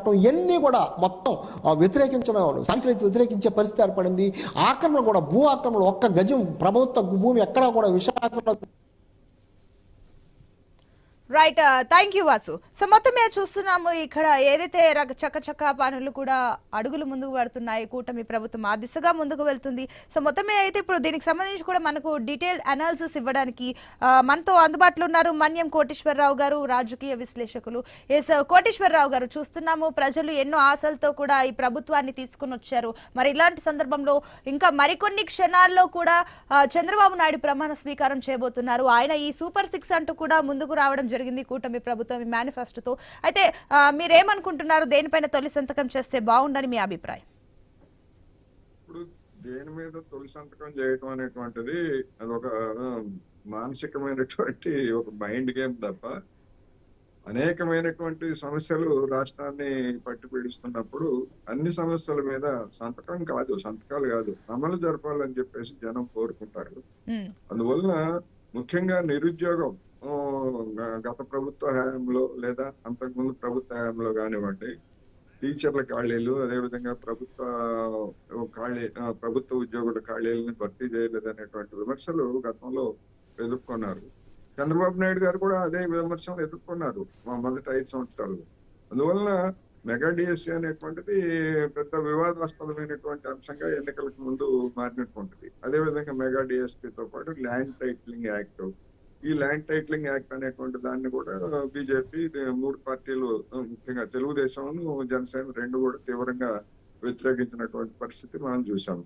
రావటం ఇవన్నీ కూడా మొత్తం వ్యతిరేకించే పరిస్థితి ఏర్పడింది. ఆక్రమణ కూడా, భూ ఆక్రమణ, ఒక్క గజం ప్రభుత్వ భూమి ఎక్కడా కూడా విశాఖలో. Right, thank you Vasu. So మొత్తం మీద చూస్తున్నాము ఇక్కడ ఏదైతే చక్క పనులు కూడా అడుగులు ముందుకు పడుతున్నాయి, కూటమి ప్రభుత్వం ఆ దిశగా ముందుకు వెళ్తుంది. సో మొత్తం మీద అయితే ఇప్పుడు దీనికి సంబంధించి కూడా మనకు డీటెయిల్డ్ అనాలిసిస్ ఇవ్వడానికి మనతో అందుబాటులో ఉన్నారు మన్యం కోటేశ్వరరావు గారు, రాజకీయ విశ్లేషకులు. కోటేశ్వరరావు గారు, చూస్తున్నాము ప్రజలు ఎన్నో ఆశలతో కూడా ఈ ప్రభుత్వాన్ని తీసుకుని వచ్చారు. మరి ఇలాంటి సందర్భంలో ఇంకా మరికొన్ని క్షణాల్లో కూడా చంద్రబాబు నాయుడు ప్రమాణ స్వీకారం చేయబోతున్నారు. ఆయన ఈ సూపర్ 6 అంటూ కూడా ముందుకు రావడం జరిగింది కూటమి ప్రభుత్వం మేనిఫెస్టోతో. అయితే మీరేమనుకుంటున్నారు, దేనిపైన తొలి సంతకం చేస్తే బాగుందని మీ అభిప్రాయం? ఇప్పుడు దేని మీద తొలి సంతకం చేయటం అనేటువంటిది అదొక మానసికమైనటువంటి ఒక మైండ్ గేమ్ తప్ప అనేకమైనటువంటి సమస్యలు రాష్ట్రాన్ని పట్టి పీడిస్తున్నప్పుడు అన్ని సమస్యల మీద సంతకాలు కాదు అమలు జరపాలని చెప్పేసి జనం కోరుకుంటారు. అందువలన ముఖ్యంగా నిరుద్యోగం గత ప్రభుత్వ హయాంలో లేదా అంతకుముందు ప్రభుత్వ హయాంలో కానివ్వండి, టీచర్ల ఖాళీలు, అదేవిధంగా ప్రభుత్వ ఉద్యోగుల ఖాళీలను భర్తీ చేయలేదనేటువంటి విమర్శలు గతంలో ఎదుర్కొన్నారు. చంద్రబాబు నాయుడు గారు కూడా అదే విమర్శలు ఎదుర్కొన్నారు మా మొదటి 5 సంవత్సరాలు. అందువలన మెగా డిఎస్సి అనేటువంటిది పెద్ద వివాదాస్పదమైనటువంటి అంశంగా ఎన్నికలకు ముందు మారినటువంటిది. అదేవిధంగా మెగా డిఎస్పితో పాటు ల్యాండ్ టైటిలింగ్ యాక్ట్, ఈ ల్యాండ్ టైటిలింగ్ యాక్ట్ అనేటువంటి దాన్ని కూడా బీజేపీ 3 పార్టీలు, ముఖ్యంగా తెలుగుదేశం, జనసేన 2 కూడా తీవ్రంగా వ్యతిరేకించినటువంటి పరిస్థితి మనం చూసాం.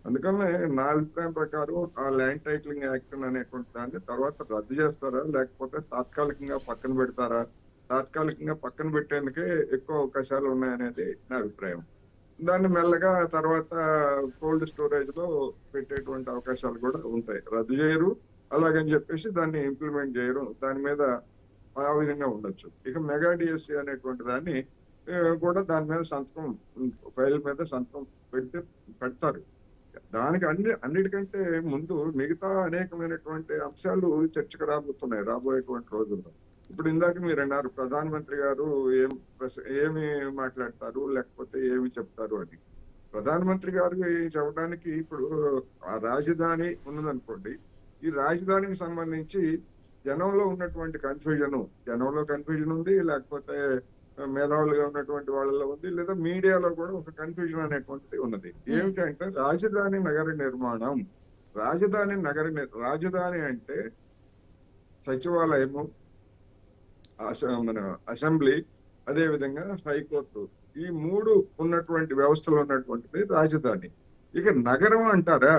అందుకని నా అభిప్రాయం ప్రకారం ఆ ల్యాండ్ టైటిలింగ్ యాక్ట్ అనేటువంటి దాన్ని తర్వాత రద్దు చేస్తారా, లేకపోతే తాత్కాలికంగా పక్కన పెడతారా? తాత్కాలికంగా పక్కన పెట్టేందుకే ఎక్కువ అవకాశాలు ఉన్నాయనేది నా అభిప్రాయం. దాన్ని మెల్లగా తర్వాత కోల్డ్ స్టోరేజ్ లో పెట్టేటువంటి అవకాశాలు కూడా ఉంటాయి. రద్దు చేయరు, అలాగని చెప్పేసి దాన్ని ఇంప్లిమెంట్ చేయరు, దాని మీద ఆ విధంగా ఉండొచ్చు. ఇక మెగా డిఎస్సి అనేటువంటి దాన్ని కూడా దాని మీద ఫైల్ మీద సంతకం పెడతారు. దానికి అన్నిటికంటే ముందు మిగతా అనేకమైనటువంటి అంశాలు చర్చకు రాబోయేటువంటి రోజుల్లో. ఇప్పుడు ఇందాక మీరు అన్నారు ప్రధానమంత్రి గారు ఏమి మాట్లాడతారు లేకపోతే ఏమి చెప్తారు అని. ప్రధానమంత్రి గారు చెప్పడానికి ఇప్పుడు ఆ రాజధాని ఉన్నదనుకోండి, ఈ రాజధానికి సంబంధించి జనంలో ఉన్నటువంటి కన్ఫ్యూజన్ ఉంది, లేకపోతే మేధావులుగా ఉన్నటువంటి వాళ్ళలో ఉంది, లేదా మీడియాలో కూడా ఒక కన్ఫ్యూజన్ అనేటువంటిది ఉన్నది. ఏమిటంటే రాజధాని అంటే సచివాలయము, మన అసెంబ్లీ, అదే విధంగా హైకోర్టు, ఈ 3 ఉన్నటువంటి వ్యవస్థలు ఉన్నటువంటిది రాజధాని. ఇక నగరం అంటారా,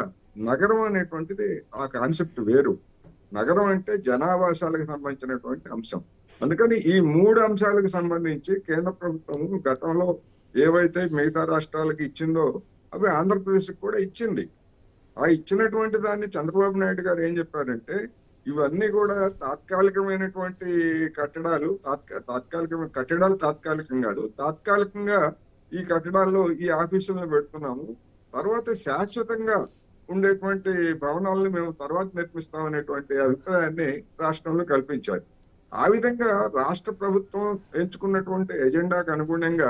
నగరం అనేటువంటిది ఆ కాన్సెప్ట్ వేరు. నగరం అంటే జనావాసాలకు సంబంధించినటువంటి అంశం. అందుకని ఈ 3 అంశాలకు సంబంధించి కేంద్ర ప్రభుత్వం గతంలో ఏవైతే మిగతా రాష్ట్రాలకు ఇచ్చిందో అవి ఆంధ్రప్రదేశ్కి కూడా ఇచ్చింది. ఆ ఇచ్చినటువంటి దాన్ని చంద్రబాబు నాయుడు గారు ఏం చెప్పారంటే, ఇవన్నీ కూడా తాత్కాలికమైనటువంటి కట్టడాలు, తాత్కాలికం కాదు, తాత్కాలికంగా ఈ కట్టడాల్లో ఈ ఆఫీసులను పెడుతున్నాము, తర్వాత శాశ్వతంగా ఉండేటువంటి భవనాలను మేము తర్వాత నిర్మిస్తాం అనేటువంటి అభిప్రాయాన్ని రాష్ట్రంలో కల్పించారు. ఆ విధంగా రాష్ట్ర ప్రభుత్వం ఎంచుకున్నటువంటి ఎజెండాకు అనుగుణంగా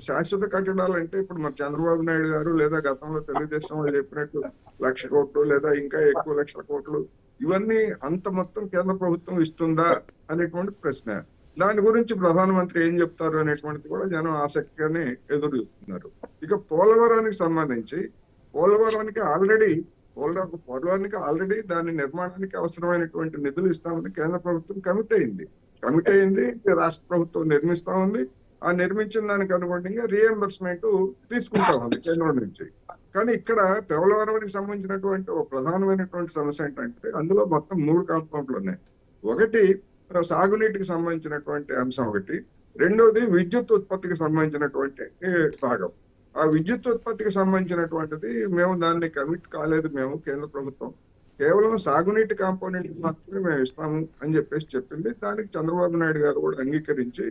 శాశ్వత కట్టడాలు అంటే ఇప్పుడు మన చంద్రబాబు నాయుడు గారు లేదా గతంలో తెలుగుదేశం వాళ్ళు చెప్పినట్టు 1,00,000 కోట్లు లేదా ఇంకా ఎక్కువ లక్షల కోట్లు, ఇవన్నీ అంత మొత్తం కేంద్ర ప్రభుత్వం ఇస్తుందా అనేటువంటి ప్రశ్న. దాని గురించి ప్రధానమంత్రి ఏం చెప్తారు అనేటువంటిది కూడా జనం ఆసక్తిగానే ఎదురు చూస్తున్నారు. ఇక పోలవరానికి సంబంధించి పోలవరానికి ఆల్రెడీ దాని నిర్మాణానికి అవసరమైనటువంటి నిధులు ఇస్తామని కేంద్ర ప్రభుత్వం కమిట్ అయింది. రాష్ట్ర ప్రభుత్వం నిర్మిస్తా ఉంది. ఆ నిర్మించిన దానికి అనుగుణంగా రీఎంబర్స్మెంట్ తీసుకుంటా ఉంది కేంద్రం నుంచి. కానీ ఇక్కడ పోలవరానికి సంబంధించినటువంటి ఒక ప్రధానమైనటువంటి సమస్య ఏంటంటే అందులో మొత్తం 3 కాంపౌండ్లు ఉన్నాయి. ఒకటి సాగునీటికి సంబంధించినటువంటి అంశం ఒకటి, రెండోది విద్యుత్ ఉత్పత్తికి సంబంధించినటువంటి భాగం. ఆ విద్యుత్ ఉత్పత్తికి సంబంధించినటువంటిది మేము దాన్ని కమిట్ కాలేదు, మేము కేంద్ర ప్రభుత్వం కేవలం సాగునీటి కాంపోనెంట్ మాత్రమే మేము ఇస్తాము అని చెప్పేసి చెప్పింది. దానికి చంద్రబాబు నాయుడు గారు కూడా అంగీకరించి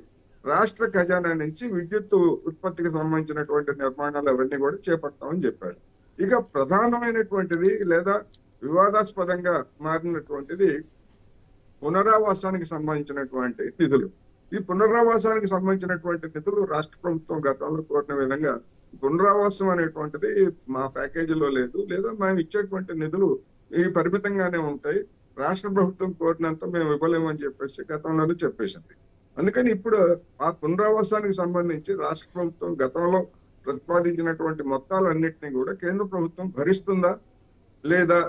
రాష్ట్ర ఖజానా నుంచి విద్యుత్ ఉత్పత్తికి సంబంధించినటువంటి నిర్మాణాలు అవన్నీ కూడా చేపడతామని చెప్పారు. ఇక ప్రధానమైనటువంటిది లేదా వివాదాస్పదంగా మారినటువంటిది పునరావాసానికి సంబంధించినటువంటి నిధులు. ఈ పునరావాసానికి సంబంధించినటువంటి నిధులు రాష్ట్ర ప్రభుత్వం గతంలో కోరిన విధంగా పునరావాసం అనేటువంటిది మా ప్యాకేజీలో లేదు, లేదా మేము ఇచ్చేటువంటి నిధులు ఈ పరిమితంగానే ఉంటాయి, రాష్ట్ర ప్రభుత్వం కోరినంత మేము ఇవ్వలేమని చెప్పేసి గతంలోనే చెప్పేసింది. అందుకని ఇప్పుడు ఆ పునరావాసానికి సంబంధించి రాష్ట్ర ప్రభుత్వం గతంలో ప్రతిపాదించినటువంటి మొత్తాలన్నింటినీ కూడా కేంద్ర ప్రభుత్వం భరిస్తుందా లేదా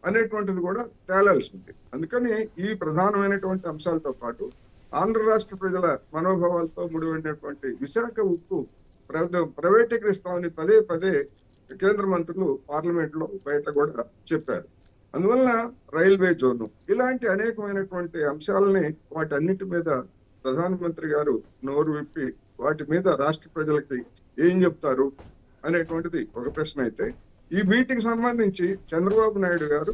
అనేటువంటిది కూడా తేలాల్సి ఉంది. అందుకని ఈ ప్రధానమైనటువంటి అంశాలతో పాటు ఆంధ్ర రాష్ట్ర ప్రజల మనోభావాలతో ముడిపడినటువంటి విశాఖ ఉక్కు ప్రైవేటీకరిస్తామని పదే పదే కేంద్ర మంత్రులు పార్లమెంట్ లో బయట కూడా చెప్పారు. అందువలన రైల్వే జోన్ ఇలాంటి అనేకమైనటువంటి అంశాలని వాటన్నిటి మీద ప్రధానమంత్రి గారు నోరు విప్పి వాటి మీద రాష్ట్ర ప్రజలకి ఏం చెప్తారు అనేటువంటిది ఒక ప్రశ్న అయితే, ఈ వీటికి సంబంధించి చంద్రబాబు నాయుడు గారు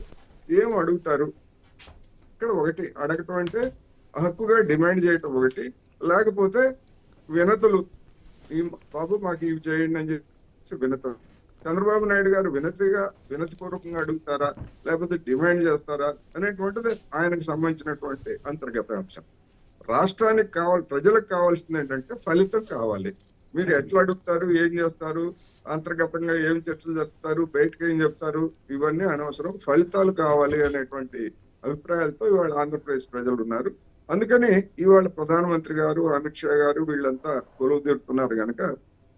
ఏం అడుగుతారు? ఇక్కడ ఒకటి అడగటం అంటే హక్కుగా డిమాండ్ చేయటం ఒకటి, లేకపోతే వినతులు, ఈ బాబు మాకు ఇవి చేయండి అని చెప్పి వినతులు. చంద్రబాబు నాయుడు గారు వినతి పూర్వకంగా అడుగుతారా లేకపోతే డిమాండ్ చేస్తారా అనేటువంటిది ఆయనకు సంబంధించినటువంటి అంతర్గత అంశం. రాష్ట్రానికి ప్రజలకు కావాల్సింది ఏంటంటే ఫలితం కావాలి. మీరు ఎట్లా అడుగుతారు, ఏం చేస్తారు, అంతర్గతంగా ఏం చర్చలు జరుపుతారు, బయటకు ఏం చెప్తారు, ఇవన్నీ అనవసరం, ఫలితాలు కావాలి అనేటువంటి అభిప్రాయాలతో ఇవాళ ఆంధ్రప్రదేశ్ ప్రజలు ఉన్నారు. అందుకని ఇవాళ ప్రధానమంత్రి గారు, అమిత్ షా గారు వీళ్ళంతా కొలువు తీరుతున్నారు కనుక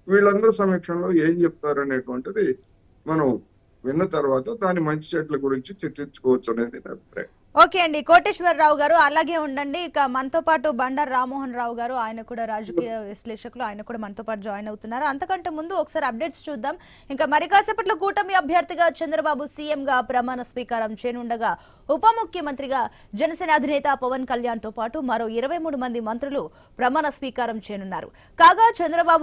వీళ్ళందరూ సమక్షంలో ఏం చెప్తారు అనేటువంటిది మనం విన్న తర్వాత దాని మంచి చెట్ల గురించి చర్చించుకోవచ్చు అనేది నా అభిప్రాయం. ఓకే అండి, కోటేశ్వరరావు గారు అలాగే ఉండండి. ఇక మనతో పాటు బండారు రామ్మోహన్ రావు గారు, ఆయన కూడా రాజకీయ విశ్లేషకులు, ఆయన కూడా మనతో పాటు జాయిన్ అవుతున్నారు. అంతకంటే ముందు ఒకసారి అప్డేట్స్ చూద్దాం. ఇంకా మరి కాసేపట్లో కూటమి అభ్యర్థిగా చంద్రబాబు సీఎంగా ప్రమాణ స్వీకారం చేయనుండగా ఉప ముఖ్యమంత్రిగా జనసేన అధినేత పవన్ కళ్యాణ్ తో పాటు మరో 23 మంది మంత్రులు ప్రమాణ స్వీకారం చేయనున్నారు. కాగా చంద్రబాబు